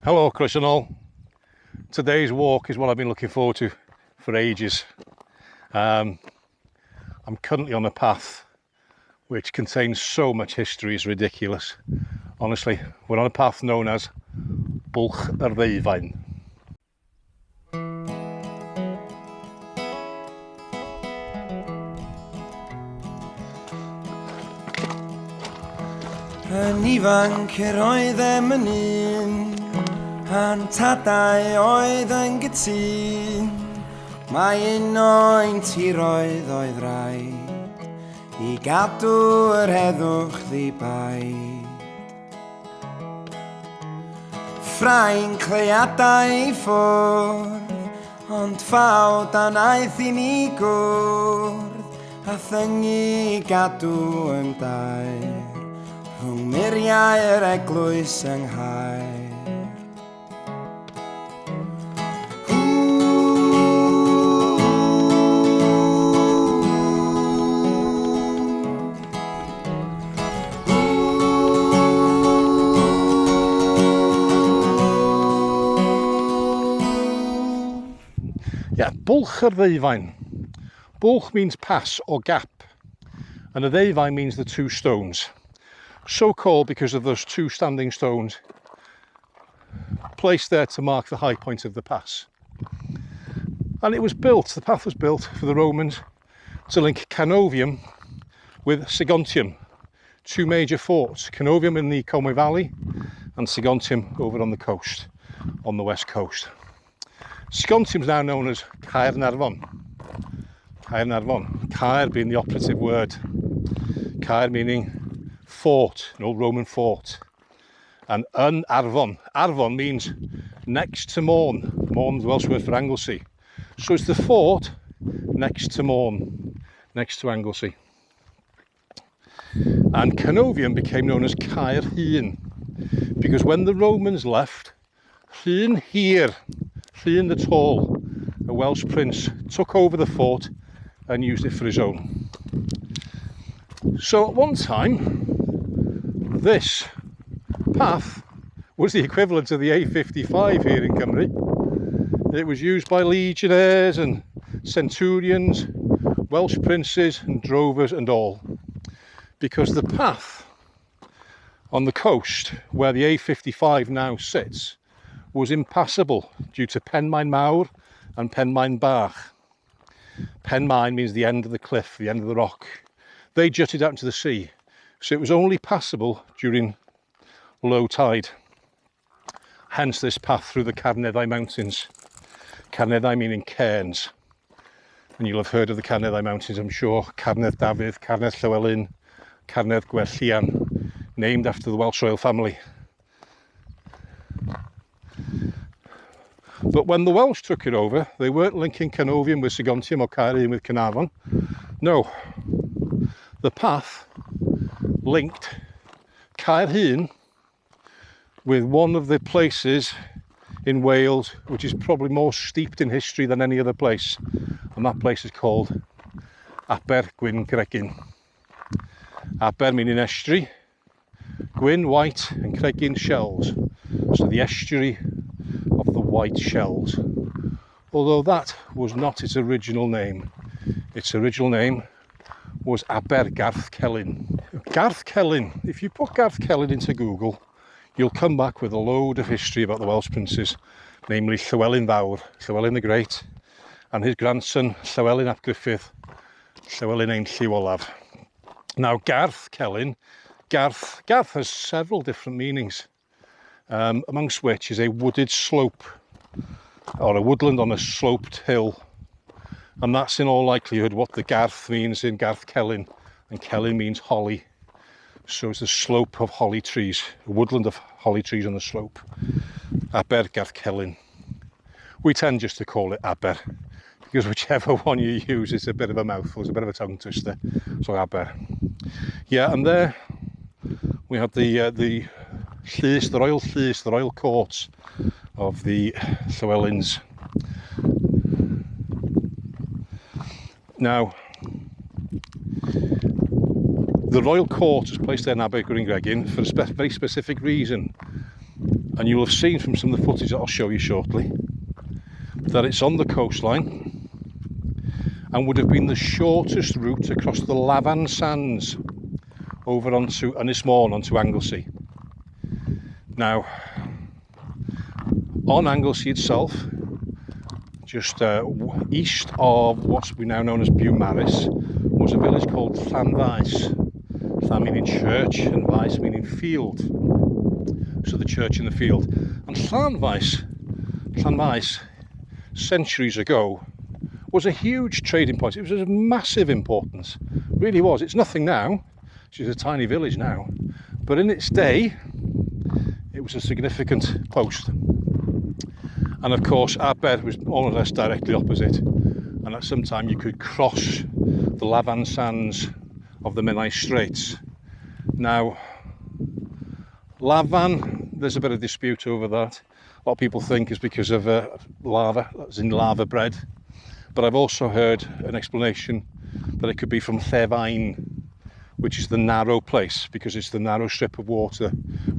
Hello, Chris and all. Today's walk is what I've been looking forward to for ages. I'm currently on a path which contains so much history, it's ridiculous. Honestly, we're on a path known as Bwlch y Ddeufaen. Yn ifanc yr oedd yn un, a'n tadau oedd yn gytun. Mae un o'n tiroedd oedd rhaid, I gadw yr heddwch ddibaid. Ffrain cleiadau ffwrdd, ond ffawd a naeth I ni gwrdd, a thyngu gadw yn dair. Rhwng muriau yr eglwys yng Nghaer. Yeah, Bwlch y Ddeufaen. Bwlch means pass or gap, and the Ddeufaen means the two stones. So called because of those two standing stones placed there to mark the high point of the pass. And it was built, the path was built for the Romans to link Carneddau with Saguntium, two major forts, Carneddau in the Conwy Valley and Saguntium over on the coast, on the west coast. Saguntium is now known as Carneddau. Caer being the operative word. Caer meaning fort, an old Roman fort. And Arfon means next to Morn. Morn's the Welsh word for Anglesey. So it's the fort next to Morn, next to Anglesey. And Carneddau became known as Caer Hŷn, because when the Romans left, Hŷn the Tall, a Welsh prince, took over the fort and used it for his own. So at one time, this path was the equivalent of the A55 here in Cymru. It was used by legionnaires and centurions, Welsh princes and drovers and all, because the path on the coast where the A55 now sits was impassable due to Penmaen Mawr and Penmaen Bach. Penmaen means the end of the cliff, the end of the rock. They jutted out into the sea. So it was only passable during low tide. Hence this path through the Carneddau Mountains. Carneddau meaning cairns. And you'll have heard of the Carneddau Mountains, I'm sure. Carneddau, Carneddau Celyn, Carneddau Bwlch y Ddeufaen, named after the Welsh royal family. But when the Welsh took it over, they weren't linking Carneddau with Saguntium or Caer with Carnarvon. No. The path linked Caer Hŷn with one of the places in Wales which is probably more steeped in history than any other place, and that place is called Aber Gwyn. Aber meaning estuary, Gwyn white and Cregyn shells, so the estuary of the white shells. Although that was not its original name. Its original name was Aber Garth Celyn. Garth Celyn, if you put Garth Celyn into Google, you'll come back with a load of history about the Welsh Princes, namely Llywelyn Fawr, Llywelyn the Great, and his grandson Llywelyn ap Gruffydd, Llywelyn ein Lliw Olaf. Now Garth Celyn, Garth has several different meanings, amongst which is a wooded slope, or a woodland on a sloped hill. And that's in all likelihood what the Garth means in Garth Celyn, and Celyn means holly. So it's a slope of holly trees, a woodland of holly trees on the slope. Aber Garth Celyn. We tend just to call it Aber, because whichever one you use is a bit of a mouthful, it's a bit of a tongue twister. So Aber. Yeah, and there we have the llys, the royal courts of the Llywelyns. Now, the royal court was placed there in Aber Gwyn for a very specific reason. And you'll have seen from some of the footage that I'll show you shortly that it's on the coastline and would have been the shortest route across the Lafan Sands over onto Ynys Môn onto Anglesey. Now, on Anglesey itself, just east of what we now known as Bwlch, was a village called Llanfaes. Llan meaning church and Faes meaning field. So the church in the field. And Llanfaes, centuries ago, was a huge trading point. It was of massive importance. It really was. It's nothing now. It's just a tiny village now. But in its day, it was a significant post. And of course, Aber was more or less directly opposite. And at some time you could cross the Lafan Sands of the Menai Straits. Now, Lafan, there's a bit of dispute over that. A lot of people think is because of lava, as in lava bread. But I've also heard an explanation that it could be from Ddeufaen, which is the narrow place, because it's the narrow strip of water.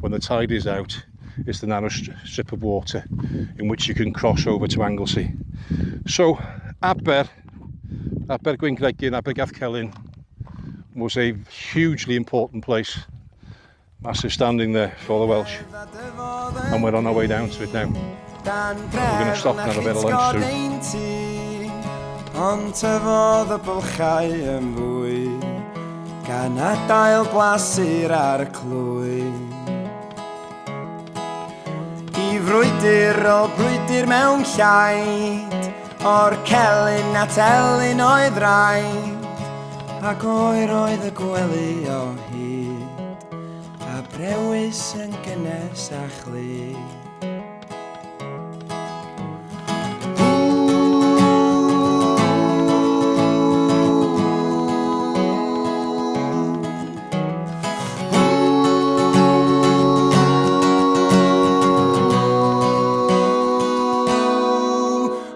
When the tide is out, it's the narrow strip of water in which you can cross over to Anglesey. So, Aber Gwyngraig and Garth Celyn was a hugely important place. Massive standing there for the Welsh. And we're on our way down to it now. We're going to stop and have a bit of lunch soon. Ond tyfodd y bwlchau yn fwy, gan adael blasur ar y clwy. I frwydr o brwydr mewn llaid, o'r celyn at elyn oedd rhaid, ac oer oedd y gwely o hyd, a brewis yn gynnes a chlyd.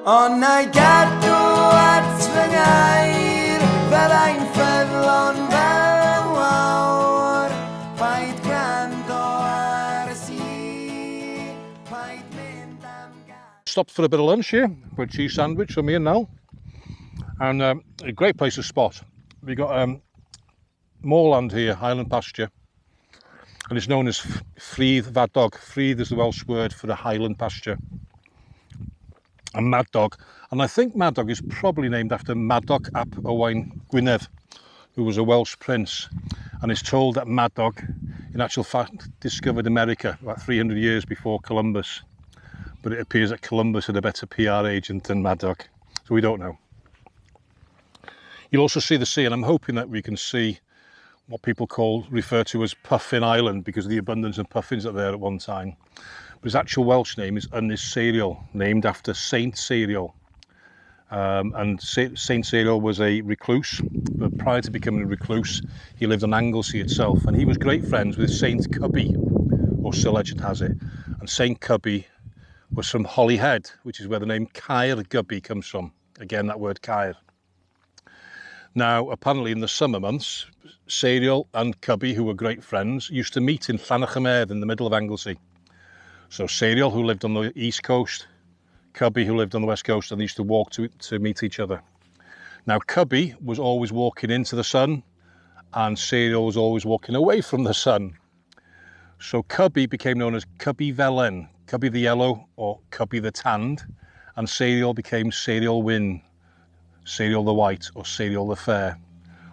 Ond na gadw at fy ngair, fel ein ffyddlon fel wawr, paid gwrando ar y si, paid mynd am gael. Stopped for a bit of lunch here, for a cheese sandwich for me and Nell. And a great place to spot. We got moorland here, highland pasture, and it's known as Ffridd Fadog. Ffridd is the Welsh word for the highland pasture. And Mad Dog, and I think Mad Dog is probably named after Madog ap Owain Gwynedd, who was a Welsh prince, and it's told that Mad Dog in actual fact discovered America about 300 years before Columbus, but it appears that Columbus had a better PR agent than Mad Dog, so we don't know. You'll also see the sea, and I'm hoping that we can see what people refer to as Puffin Island, because of the abundance of puffins that there at one time. But his actual Welsh name is Ynys Serial, named after Saint Serial. And Saint Serial was a recluse, but prior to becoming a recluse, he lived on Anglesey itself, and he was great friends with Saint Cubby, or so legend has it. And Saint Cubby was from Holyhead, which is where the name Caer Gubby comes from. Again, that word Caer. Now, apparently in the summer months, Serial and Cubby, who were great friends, used to meet in Llanach in the middle of Anglesey. So Serial, who lived on the east coast, Cubby, who lived on the west coast, and they used to walk to meet each other. Now, Cubby was always walking into the sun, and Serial was always walking away from the sun. So Cubby became known as Cubby Felen, Cubby the Yellow, or Cubby the Tanned, and Serial became Serial Wyn, Serial the White, or Serial the Fair,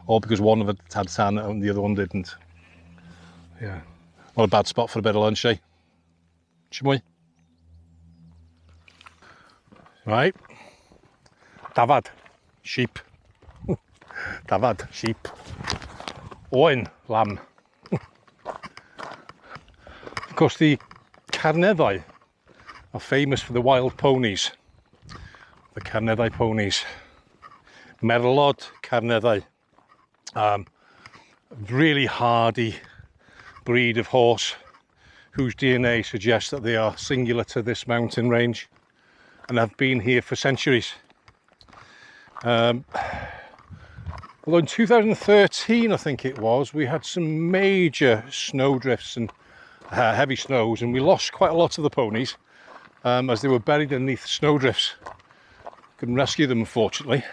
all because one of them had tan and the other one didn't. Yeah, not a bad spot for a bit of lunch, eh? Shmwy. Right, dafad, sheep. Dafad, sheep. Owen, lamb. Of course, the Carneddau are famous for the wild ponies. The Carneddau ponies. Merlod Carneddau. Really hardy breed of horse whose DNA suggests that they are singular to this mountain range and have been here for centuries. Although in 2013, I think it was, we had some major snowdrifts and heavy snows, and we lost quite a lot of the ponies as they were buried underneath snowdrifts. Couldn't rescue them, unfortunately.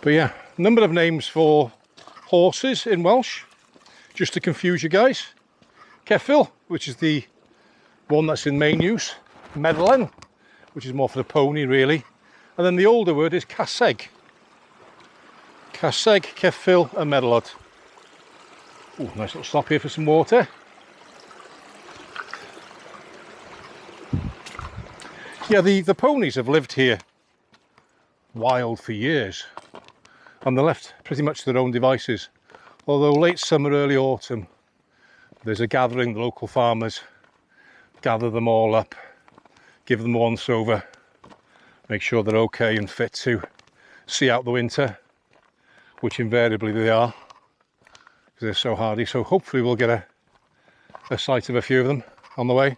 But yeah, number of names for horses in Welsh, just to confuse you guys. Ceffyl, which is the one that's in main use. Medlen, which is more for the pony really. And then the older word is caseg. Caseg, Ceffyl and Medlod. Ooh, nice little stop here for some water. Yeah, the ponies have lived here wild for years, and they're left pretty much to their own devices. Although late summer, early autumn, there's a gathering, the local farmers gather them all up, give them once over, make sure they're okay and fit to see out the winter, which invariably they are, because they're so hardy. So hopefully we'll get a sight of a few of them on the way.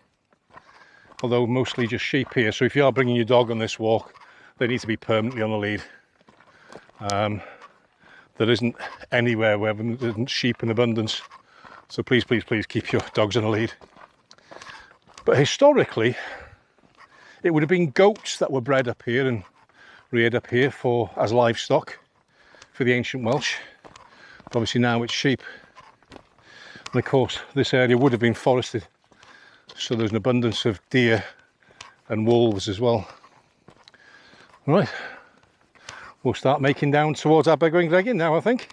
Although mostly just sheep here, so if you are bringing your dog on this walk, they need to be permanently on the lead. There isn't anywhere where there isn't sheep in abundance, so please, please, please keep your dogs on a lead. But historically, it would have been goats that were bred up here and reared up here as livestock for the ancient Welsh. But obviously now it's sheep. And of course, this area would have been forested, so there's an abundance of deer and wolves as well. Right, we'll start making down towards Abergwyngregin now, I think.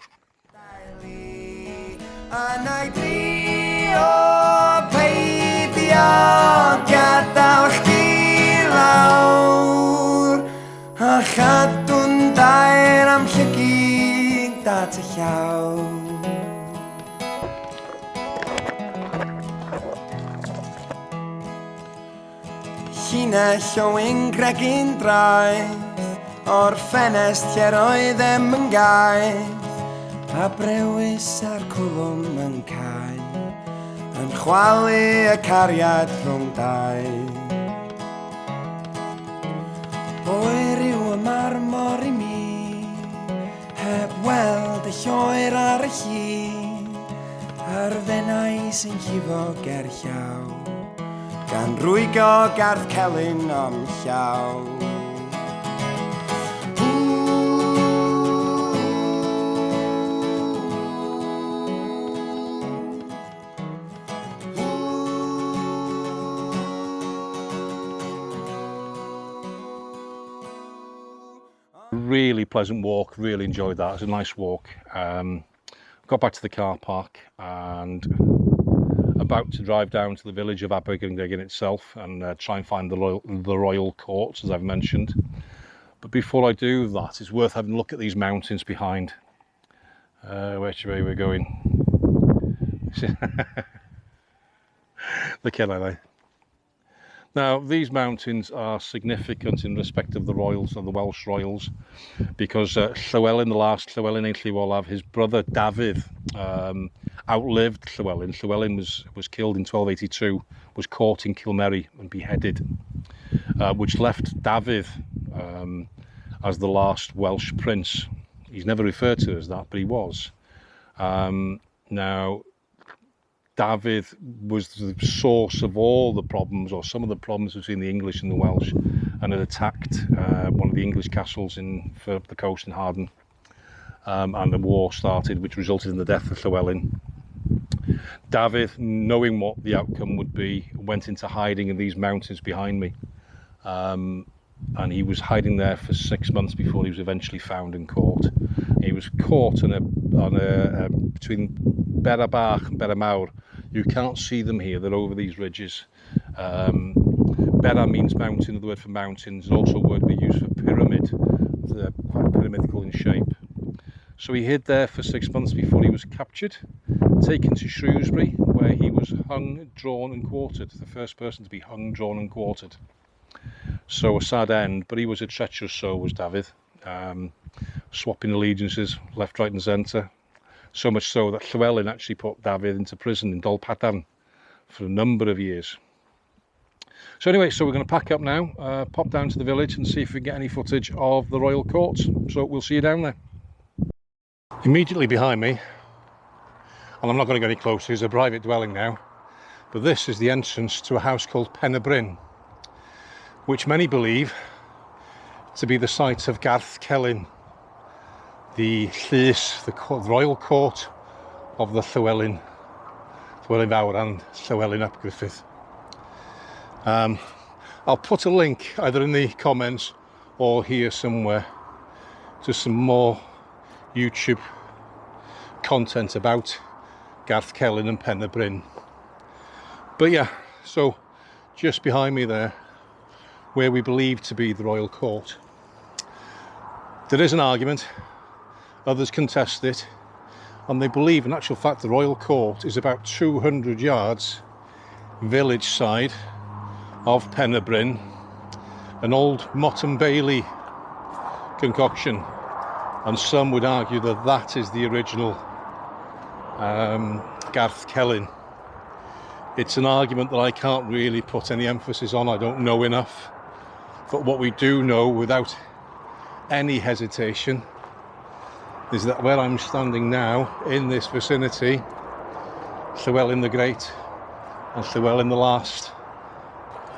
Llinell o Wyngregin draeth o'r ffenest lle roedd yn gaeth, a brewis ar cwlwm yn cae, yn chwalu y cariad rhwng dau. Oer yw y marmor I mi, heb weld y lloer ar y llun, a'r fenau sy'n llifo ger llaw, gan rwygo Garth Celyn am llaw. Really pleasant walk, really enjoyed that. It was a nice walk. Got back to the car park and about to drive down to the village of Abergwyngregin itself and try and find the royal courts, as I've mentioned. But before I do that, it's worth having a look at these mountains behind. Which way we're going? Look at that. Now, these mountains are significant in respect of the royals, of the Welsh royals, because Llywelyn, the last Llywelyn ein Olaf, his brother Dafydd, outlived Llywelyn. Llywelyn was killed in 1282, was caught in Kilmerry and beheaded, which left Dafydd as the last Welsh prince. He's never referred to as that, but he was. Now, Dafydd was the source of all the problems, or some of the problems between the English and the Welsh, and had attacked one of the English castles for up the coast in Harden, and a war started, which resulted in the death of Llywelyn. Dafydd, knowing what the outcome would be, went into hiding in these mountains behind me, and he was hiding there for 6 months before he was eventually found and caught. He was caught between Bera Bach and Bera Mawr. You can't see them here, they're over these ridges. Bera means mountain, the word for mountains, and also a word we use for pyramid. They're quite pyramidical in shape. So he hid there for 6 months before he was captured, taken to Shrewsbury, where he was hung, drawn and quartered, the first person to be hung, drawn and quartered. So a sad end, but he was a treacherous soul, was Dafydd, swapping allegiances left, right and centre. So much so that Llywelyn actually put Dafydd into prison in Dolpadan for a number of years. So anyway, so we're going to pack up now, pop down to the village and see if we can get any footage of the royal courts. So we'll see you down there. Immediately behind me, and I'm not going to get any closer, it's a private dwelling now, but this is the entrance to a house called Pen y Bryn, which many believe to be the site of Garth Celyn, the llys, the royal court of the Gwilym Bowen and Gwilym ap Griffith. I'll put a link either in the comments or here somewhere to some more YouTube content about Garth Celyn and Pen y Bryn. But yeah, so just behind me there, where we believe to be the royal court, there is an argument, others contest it, and they believe in actual fact the royal court is about 200 yards village side of Pen y Bryn, an old Motte and Bailey concoction, and some would argue that that is the original Garth Celyn. It's an argument that I can't really put any emphasis on, I don't know enough, but what we do know without any hesitation is that where I'm standing now in this vicinity, Llywelyn the Great and Llywelyn the Last,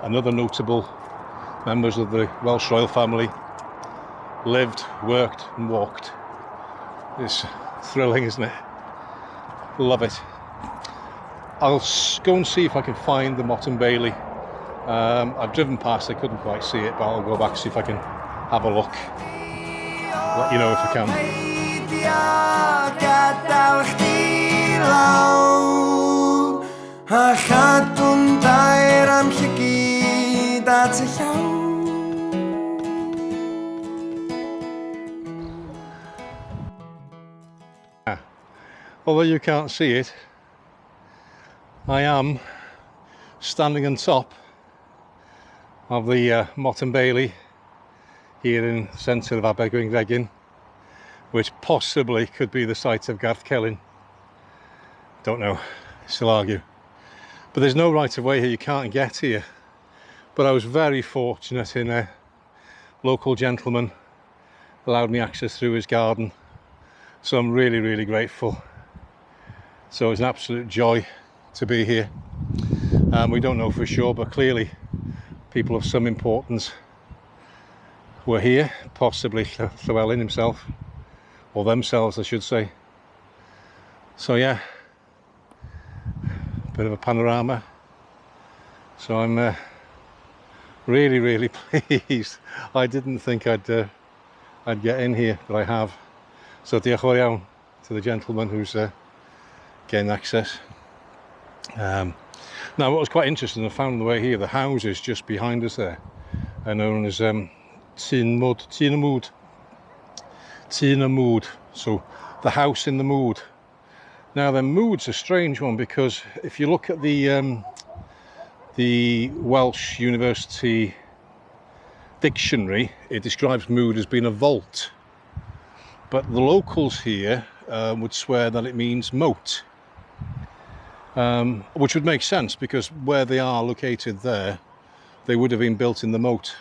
another notable members of the Welsh royal family, lived, worked and walked. It's thrilling, isn't it? Love it. I'll go and see if I can find the Motte and Bailey. I've driven past, I couldn't quite see it, but I'll go back, see if I can have a look. Let you know if I can. Although you can't see it, I am standing on top of the Motte and Bailey here in the centre of Abergwyngregin, which possibly could be the site of Garth Celyn. Don't know, still argue. But there's no right of way here, you can't get here. But I was very fortunate in a local gentleman allowed me access through his garden. So I'm really, really grateful. So it's an absolute joy to be here. We don't know for sure, but clearly people of some importance were here, possibly Llywelyn himself, or themselves I should say. So yeah, bit of a panorama. So I'm really, really pleased. I didn't think I'd get in here, but I have. So diolch yn fawr iawn to the gentleman who's gained access. Now what was quite interesting, I found on the way here, the houses just behind us there are known as Tŷ y Mwd, so the house in the mood. Now the mood's a strange one, because if you look at the Welsh University dictionary, it describes mood as being a vault, but the locals here would swear that it means moat, which would make sense, because where they are located there, they would have been built in the moat.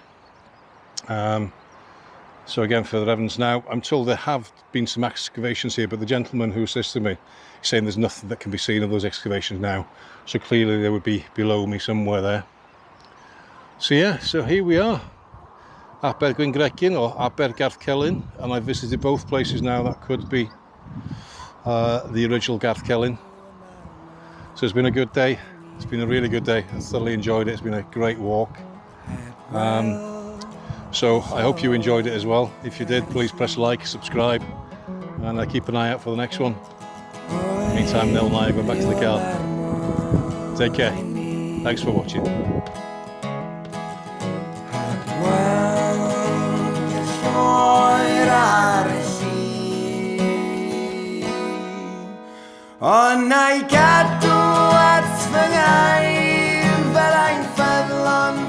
So again, further evidence. Now I'm told there have been some excavations here, but the gentleman who assisted me is saying there's nothing that can be seen of those excavations now, so clearly they would be below me somewhere there. So yeah, so here we are, Abergwyngregin or Garth Celyn, and I've visited both places now that could be the original Garth Celyn. So it's been a good day, it's been a really good day, I thoroughly enjoyed it, it's been a great walk. So I hope you enjoyed it as well. If you did, please press like, subscribe, and keep an eye out for the next one. Meantime, Nell and I are going back to the car. Take care, thanks for watching. Ond na'i gadw at fy ngair fel ein ffyddlon